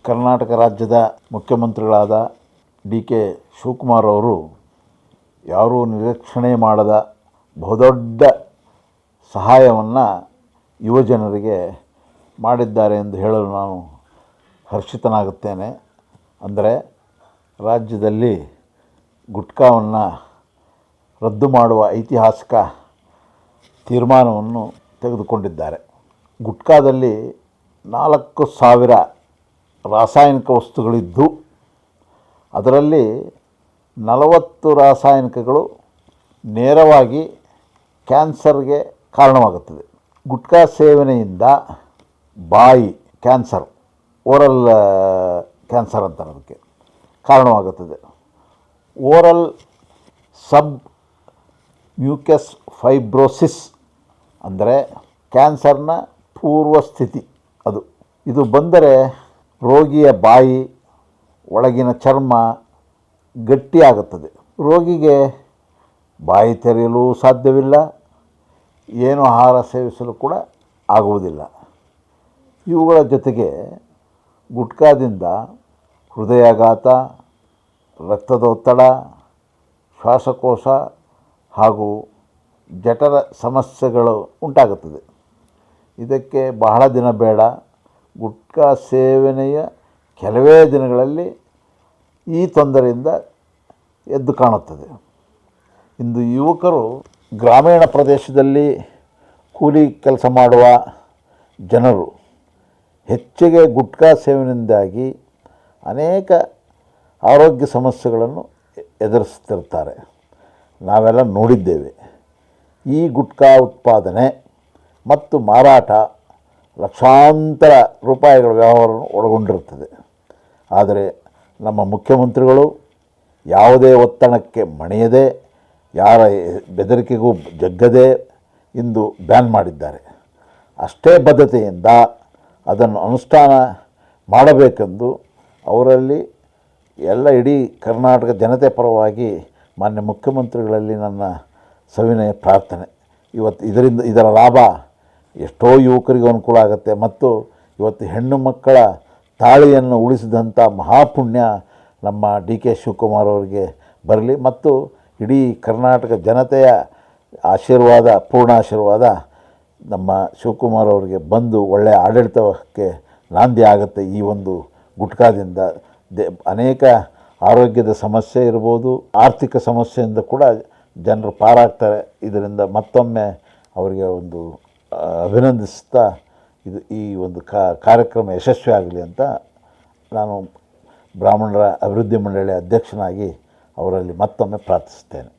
ಕರ್ನಾಟಕ ರಾಜ್ಯದ ಮುಖ್ಯಮಂತ್ರಿಗಳಾದ D K Shivakumar ಅವರು ಯಾರೂ ನಿರೀಕ್ಷಣೆ ಮಾಡದ ಬಹುದೊಡ್ಡ ಸಹಾಯವನ್ನು ಯುವಜನರಿಗೆ ಮಾಡಿದ್ದಾರೆ ಎಂದು ಹೇಳಲು ನಾನು ಹರ್ಷಿತನಾಗುತ್ತೇನೆ. ಅಂದರೆ ರಾಜ್ಯದಲ್ಲಿ ಗುಟ್ಕಾವನ್ನು ರದ್ದು ಮಾಡುವ ಐತಿಹಾಸಿಕ ತೀರ್ಮಾನವನ್ನು ತೆಗೆದುಕೊಂಡಿದ್ದಾರೆ. ಗುಟ್ಕಾದಲ್ಲಿ 4,000 ರಾಸಾಯನಿಕ ವಸ್ತುಗಳಿದ್ದು ಅದರಲ್ಲಿ 40 ರಾಸಾಯನಿಕಗಳು ನೇರವಾಗಿ ಕ್ಯಾನ್ಸರ್ಗೆ ಕಾರಣವಾಗುತ್ತದೆ. ಗುಟ್ಕಾ ಸೇವನೆಯಿಂದ ಬಾಯಿ ಕ್ಯಾನ್ಸರ್, ಓರಲ್ ಕ್ಯಾನ್ಸರ್ ಅಂತಾರೆ, ಅದಕ್ಕೆ ಕಾರಣವಾಗುತ್ತದೆ. ಓರಲ್ ಸಬ್ ಮ್ಯೂಕಸ್ ಫೈಬ್ರೋಸಿಸ್ ಅಂದರೆ ಕ್ಯಾನ್ಸರ್ನ ಪೂರ್ವ ಸ್ಥಿತಿ ಅದು. ಇದು ಬಂದರೆ ರೋಗಿಯ ಬಾಯಿ ಒಳಗಿನ ಚರ್ಮ ಗಟ್ಟಿಯಾಗುತ್ತದೆ. ರೋಗಿಗೆ ಬಾಯಿ ತೆರೆಯಲು ಸಾಧ್ಯವಿಲ್ಲ, ಏನು ಆಹಾರ ಸೇವಿಸಲು ಕೂಡ ಆಗುವುದಿಲ್ಲ. ಇವುಗಳ ಜೊತೆಗೆ ಗುಟ್ಕಾದಿಂದ ಹೃದಯಾಘಾತ, ರಕ್ತದೊತ್ತಡ, ಶ್ವಾಸಕೋಶ ಹಾಗೂ ಜಠರ ಸಮಸ್ಯೆಗಳು ಉಂಟಾಗುತ್ತದೆ. ಇದಕ್ಕೆ ಬಹಳ ದಿನ ಬೇಡ, ಗುಟ್ಕಾ ಸೇವನೆಯ ಕೆಲವೇ ದಿನಗಳಲ್ಲಿ ಈ ತೊಂದರೆಯಿಂದ ಎದ್ದು ಕಾಣುತ್ತದೆ. ಇಂದು ಯುವಕರು ಗ್ರಾಮೀಣ ಪ್ರದೇಶದಲ್ಲಿ ಕೂಲಿ ಕೆಲಸ ಮಾಡುವ ಜನರು ಹೆಚ್ಚಿಗೆ ಗುಟ್ಕಾ ಸೇವನೆಯಿಂದಾಗಿ ಅನೇಕ ಆರೋಗ್ಯ ಸಮಸ್ಯೆಗಳನ್ನು ಎದುರಿಸುತ್ತಿರುತ್ತಾರೆ. ನಾವೆಲ್ಲ ನೋಡಿದ್ದೇವೆ. ಈ ಗುಟ್ಕಾ ಉತ್ಪಾದನೆ ಮತ್ತು ಮಾರಾಟ ಲಕ್ಷಾಂತರ ರೂಪಾಯಿಗಳ ವ್ಯವಹಾರವನ್ನು ಒಳಗೊಂಡಿರುತ್ತದೆ. ಆದರೆ ನಮ್ಮ ಮುಖ್ಯಮಂತ್ರಿಗಳು ಯಾವುದೇ ಒತ್ತಡಕ್ಕೆ ಮಣಿಯದೆ, ಯಾರ ಬೆದರಿಕೆಗೂ ಜಗ್ಗದೆ ಇಂದು ಬ್ಯಾನ್ ಮಾಡಿದ್ದಾರೆ. ಅಷ್ಟೇ ಬದ್ಧತೆಯಿಂದ ಅದನ್ನು ಅನುಷ್ಠಾನ ಮಾಡಬೇಕೆಂದು ಅವರಲ್ಲಿ ಇಡೀ ಕರ್ನಾಟಕ ಜನತೆ ಪರವಾಗಿ ಮಾನ್ಯ ಮುಖ್ಯಮಂತ್ರಿಗಳಲ್ಲಿ ನನ್ನ ಸವಿನಯ ಪ್ರಾರ್ಥನೆ. ಇದರ ಲಾಭ ಎಷ್ಟೋ ಯುವಕರಿಗೂ ಅನುಕೂಲ ಆಗುತ್ತೆ ಮತ್ತು ಇವತ್ತು ಹೆಣ್ಣು ಮಕ್ಕಳ ತಾಳಿಯನ್ನು ಉಳಿಸಿದಂಥ ಮಹಾಪುಣ್ಯ ನಮ್ಮ ಡಿ ಕೆ ಶಿವಕುಮಾರ್ ಅವರಿಗೆ ಬರಲಿ ಮತ್ತು ಇಡೀ ಕರ್ನಾಟಕ ಜನತೆಯ ಆಶೀರ್ವಾದ, ಪೂರ್ಣ ಆಶೀರ್ವಾದ ನಮ್ಮ ಶಿವಕುಮಾರ್ ಅವರಿಗೆ ಬಂದು ಒಳ್ಳೆಯ ಆಡಳಿತಕ್ಕೆ ನಾಂದಿ ಆಗುತ್ತೆ. ಈ ಒಂದು ಗುಟ್ಕಾದಿಂದ ಅನೇಕ ಆರೋಗ್ಯದ ಸಮಸ್ಯೆ ಇರ್ಬೋದು, ಆರ್ಥಿಕ ಸಮಸ್ಯೆಯಿಂದ ಕೂಡ ಜನರು ಪಾರಾಗ್ತಾರೆ. ಇದರಿಂದ ಮತ್ತೊಮ್ಮೆ ಅವರಿಗೆ ಒಂದು ಅಭಿನಂದಿಸ್ತಾ ಈ ಒಂದು ಕಾರ್ಯಕ್ರಮ ಯಶಸ್ವಿ ಆಗಲಿ ಅಂತ ನಾನು ಬ್ರಾಹ್ಮಣರ ಅಭಿವೃದ್ಧಿ ಮಂಡಳಿ ಅಧ್ಯಕ್ಷನಾಗಿ ಅವರಲ್ಲಿ ಮತ್ತೊಮ್ಮೆ ಪ್ರಾರ್ಥಿಸ್ತೇನೆ.